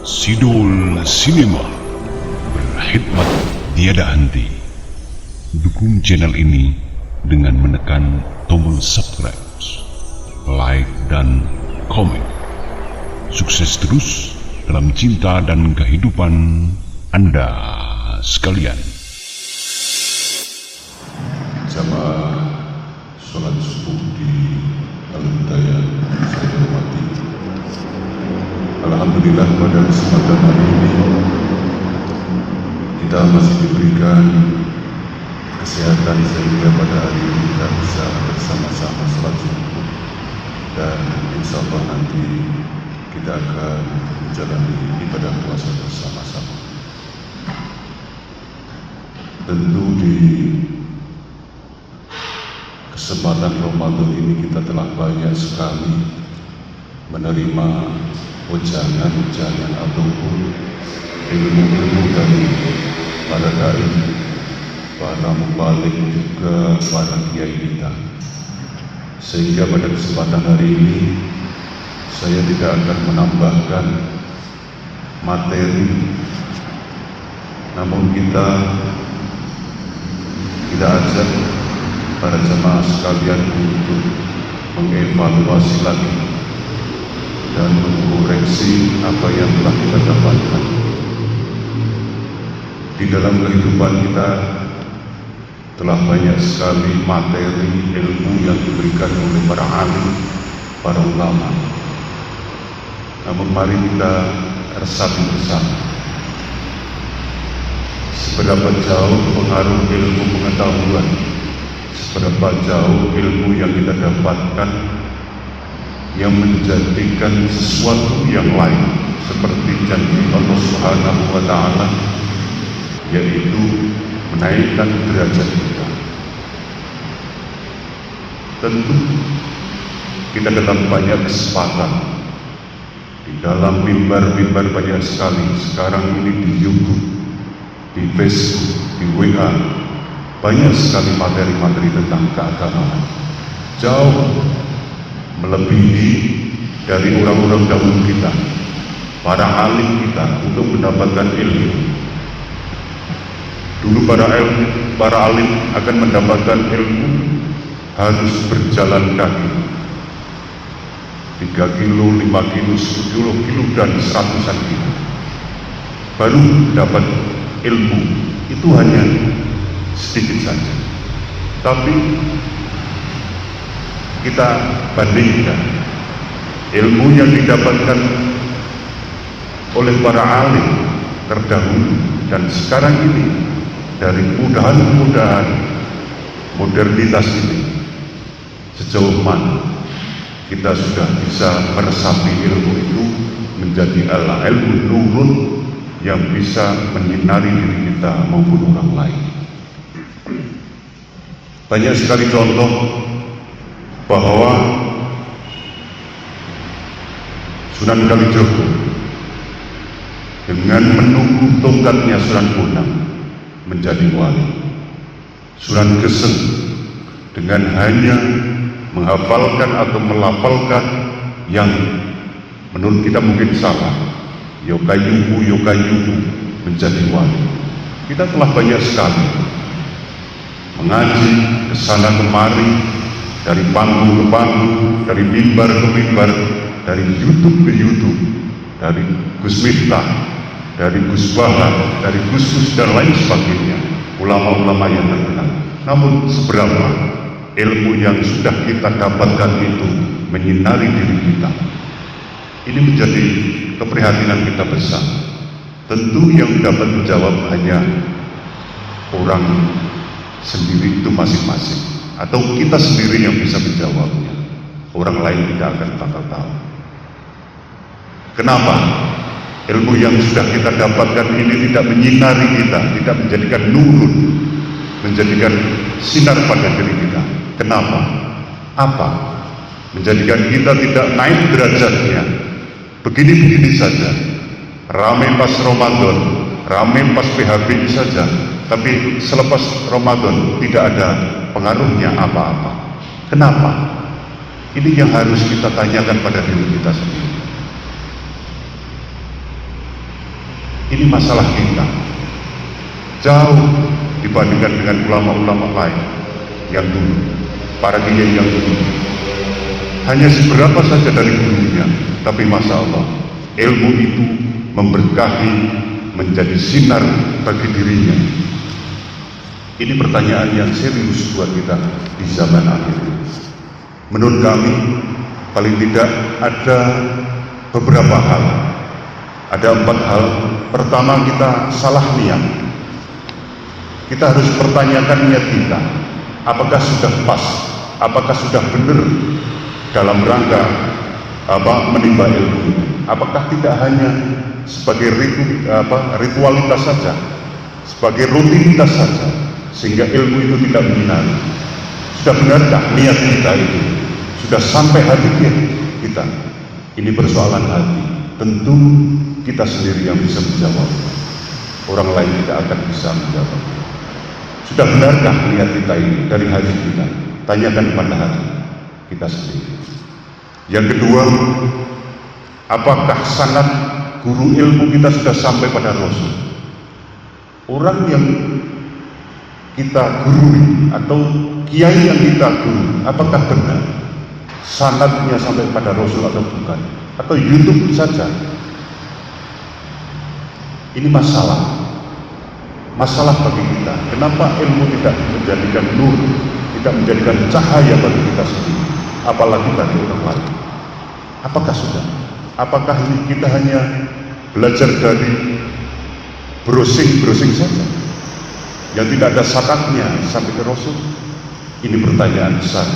Sidul Cinema berkhidmat tiada henti. Dukung channel ini dengan menekan tombol subscribe, like, dan komen. Sukses terus dalam cinta dan kehidupan Anda sekalian. Jamaah sholat subuh di Al-Hidayah saya hormati. Alhamdulillah pada kesempatan hari ini kita masih diberikan kesehatan sehingga pada hari ini kita bisa bersama-sama sholat subuh, dan insya Allah nanti kita akan menjalani ibadah puasa bersama-sama. Tentu di kesempatan Ramadan ini kita telah banyak sekali menerima ujangan-ujangan ataupun ilmu-ilmu dari para dai, para mubalik, juga para kiai kita. Sehingga pada kesempatan hari ini saya tidak akan menambahkan materi, namun kita ajak para jemaah sekalian untuk mengevaluasi lagi dan mengoreksi apa yang telah kita dapatkan. Di dalam kehidupan kita telah banyak sekali materi ilmu yang diberikan oleh para alim, para ulama. Namun mari kita resapi bersama, seberapa jauh pengaruh ilmu pengetahuan, seberapa jauh ilmu yang kita dapatkan yang menjadikan sesuatu yang lain seperti janji Allah Subhanahu wa Ta'ala, yaitu menaikkan derajat kita. Tentu kita dalam banyak kesempatan, di dalam mimbar-mimbar banyak sekali sekarang ini, di YouTube, di Facebook, di WA, banyak sekali materi-materi tentang keagamaan, jauh melebihi dari orang-orang dahulu kita, para alim kita, untuk mendapatkan ilmu. Dulu para alim akan mendapatkan ilmu harus berjalan kaki 3 kilo, 5 kilo, 10 kilo, dan 100-an kilo baru dapat ilmu. Itu hanya sedikit saja. Tapi kita bandingkan ilmu yang didapatkan oleh para alim terdahulu dan sekarang ini, dari mudahan-mudahan modernitas ini, sejauh mana kita sudah bisa meresapi ilmu itu menjadi ilmu nurun yang bisa menyinari diri kita maupun orang lain. Banyak sekali contoh bahwa Sunan Kalijogo dengan menunggu tongkatnya Sunan Bonang menjadi wali. Sunan Geseng dengan hanya menghafalkan atau melafalkan yang menurut kita mungkin salah, Yokayubu menjadi wali. Kita telah banyak sekali mengaji kesana kemari, dari panggung ke panggung, dari mimbar ke mimbar, dari YouTube ke YouTube, dari Gus Miftah, dari Gus Bahar, dari Gus dan lain sebagainya, ulama-ulama yang terkenal. Namun seberapa ilmu yang sudah kita dapatkan itu menyinari diri kita? Ini menjadi keprihatinan kita bersama. Tentu yang dapat menjawab hanya orang sendiri itu masing-masing, atau kita sendiri yang bisa menjawabnya. Orang lain tidak akan bakal tahu. Kenapa ilmu yang sudah kita dapatkan ini tidak menyinari kita, tidak menjadikan nurun, menjadikan sinar pada diri kita? Kenapa? Apa menjadikan kita tidak naik derajatnya? Begini-begini saja, ramai pas Ramadan, ramai pas PHBI saja, tapi selepas Ramadan tidak ada pengaruhnya apa-apa. Kenapa? Ini yang harus kita tanyakan pada diri kita sendiri. Ini masalah kita, jauh dibandingkan dengan ulama-ulama lain yang dulu, para kiai yang dulu. Hanya seberapa saja dari gurunya, tapi Masya Allah, ilmu itu memberkahi, menjadi sinar bagi dirinya. Ini pertanyaan yang serius buat kita di zaman akhir ini. Menurut kami, paling tidak ada beberapa hal. Ada 4 hal. Pertama, kita salah niat. Kita harus pertanyakan niat kita. Apakah sudah pas? Apakah sudah benar dalam rangka menimba ilmu? Apakah tidak hanya sebagai ritualitas saja, sebagai rutinitas saja, sehingga ilmu itu tidak menyinari? Sudah benarkah niat kita itu? Sudah sampai hati kita? Ini persoalan hati. Tentu kita sendiri yang bisa menjawab. Orang lain tidak akan bisa menjawab. Sudah benarkah niat kita ini dari hati kita? Tanyakan pada hati kita sendiri. Yang kedua, apakah sanad guru ilmu kita sudah sampai pada Rasul? Orang yang kita gurui atau kiai yang kita gurui, apakah benar sanadnya sampai pada Rasul atau bukan? Atau YouTube saja? Ini masalah bagi kita. Kenapa ilmu tidak menjadikan nur, tidak menjadikan cahaya bagi kita sendiri, apalagi bagi orang lain? Apakah sudah? Apakah ini kita hanya belajar dari browsing saja, yang tidak ada sanadnya sampai ke Rasul? Ini pertanyaan besar.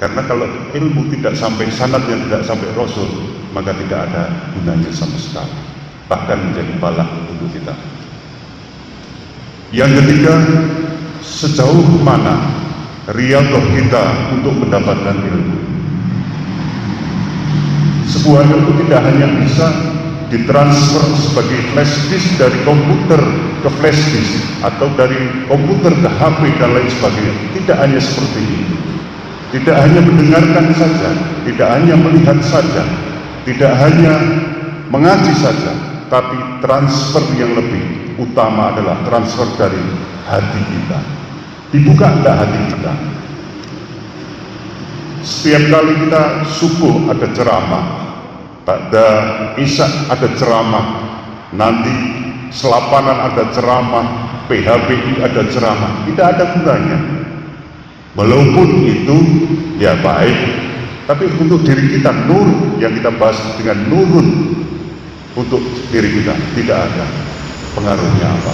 Karena kalau ilmu tidak sampai sanadnya, tidak sampai Rasul, maka tidak ada gunanya sama sekali, bahkan menjadi bala untuk kita. Yang ketiga, sejauh mana riyadhah kita untuk mendapatkan ilmu? Sebuah ilmu tidak hanya bisa ditransfer sebagai flash disk dari komputer ke flash disk, atau dari komputer ke HP dan lain sebagainya. Tidak hanya seperti itu. Tidak hanya mendengarkan saja, tidak hanya melihat saja, tidak hanya mengaji saja, tapi transfer yang lebih utama adalah transfer dari hati kita. Dibuka enggak hati kita? Setiap kali kita subuh ada ceramah, pada isya ada ceramah, nanti selapanan ada ceramah, PHBI ada ceramah, tidak ada gunanya. Walaupun itu ya baik, tapi untuk diri kita, nur yang kita bahas dengan nurun untuk diri kita, tidak ada pengaruhnya apa.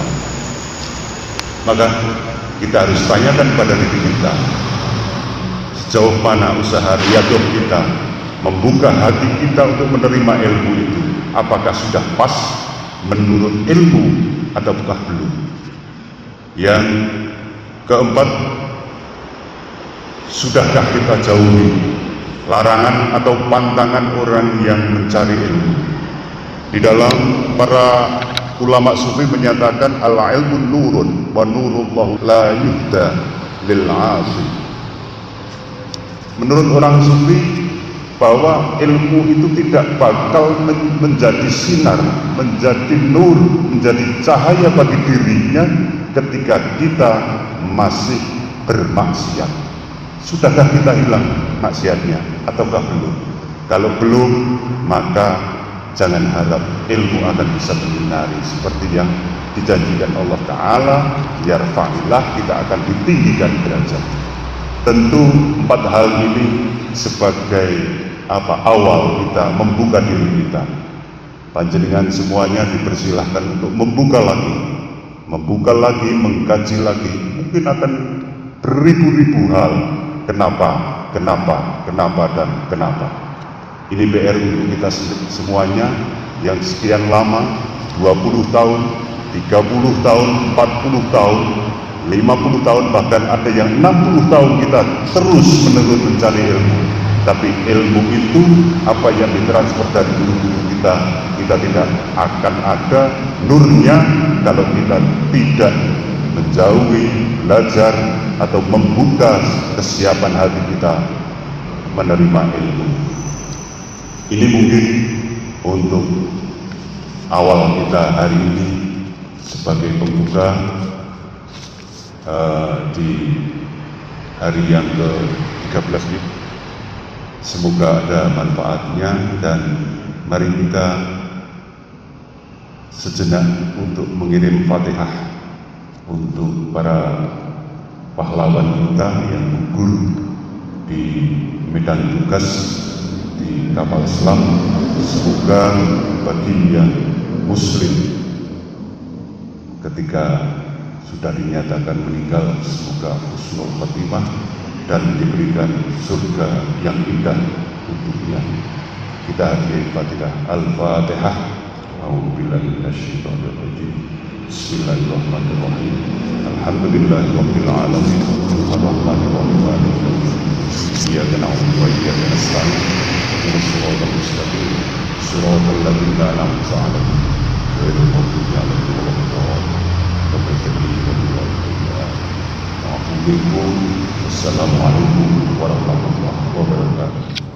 Maka kita harus tanyakan pada diri kita, sejauh mana usaha riyadhah kita membuka hati kita untuk menerima ilmu itu. Apakah sudah pas menurut ilmu ataukah belum? Yang keempat, sudahkah kita jauhi larangan atau pantangan orang yang mencari ilmu? Di dalam para ulama sufi menyatakan al-ilmu nurun wa nurullahu la yuhda lil 'asi. Menurut orang sufi, bahwa ilmu itu tidak bakal menjadi sinar, menjadi nur, menjadi cahaya bagi dirinya ketika kita masih bermaksiat. Sudahkah kita hilang maksiatnya ataukah belum? Kalau belum, maka jangan harap ilmu akan bisa menyinari seperti yang dijanjikan Allah Ta'ala, yarfa'illah, kita akan ditinggikan derajat. Tentu 4 hal ini sebagai awal kita membuka diri kita. Panjenengan semuanya dipersilahkan untuk membuka lagi, mengkaji lagi. Mungkin akan beribu-ribu hal. Kenapa, dan kenapa. Ini PR untuk kita semuanya yang sekian lama, 20 tahun, 30 tahun, 40 tahun, 50 tahun, bahkan ada yang 60 tahun kita terus menerus mencari ilmu. Tapi ilmu itu apa yang ditransfer dari guru-guru kita tidak akan ada nurnya kalau kita tidak menjauhi, belajar, atau membuka kesiapan hati kita menerima ilmu. Ini mungkin untuk awal kita hari ini sebagai pembuka di hari yang ke-13 ini. Semoga ada manfaatnya, dan mari kita sejenak untuk mengirim Fatihah untuk para pahlawan kita yang gugur di medan tugas di kapal selam. Semoga bagi yang muslim ketika sudah dinyatakan meninggal, semoga husnul khotimah dan diberikan surga yang indah untuknya. Kita akhiri Fatihah. Al-Fatihah. A'udzubillahi minasyaitonir rajim. Bismillahirrahmanirrahim. Alhamdulillahirabbil alamin. Arrahmanir rahim. Maliki yaumiddin. Iyyaka na'budu wa iyyaka nasta'in. Ihdinas siratal mustaqim. Siratal ladzina an'amta 'alaihim ghairil maghdubi 'alaihim waladdallin. Assalamualaikum warahmatullahi wabarakatuh.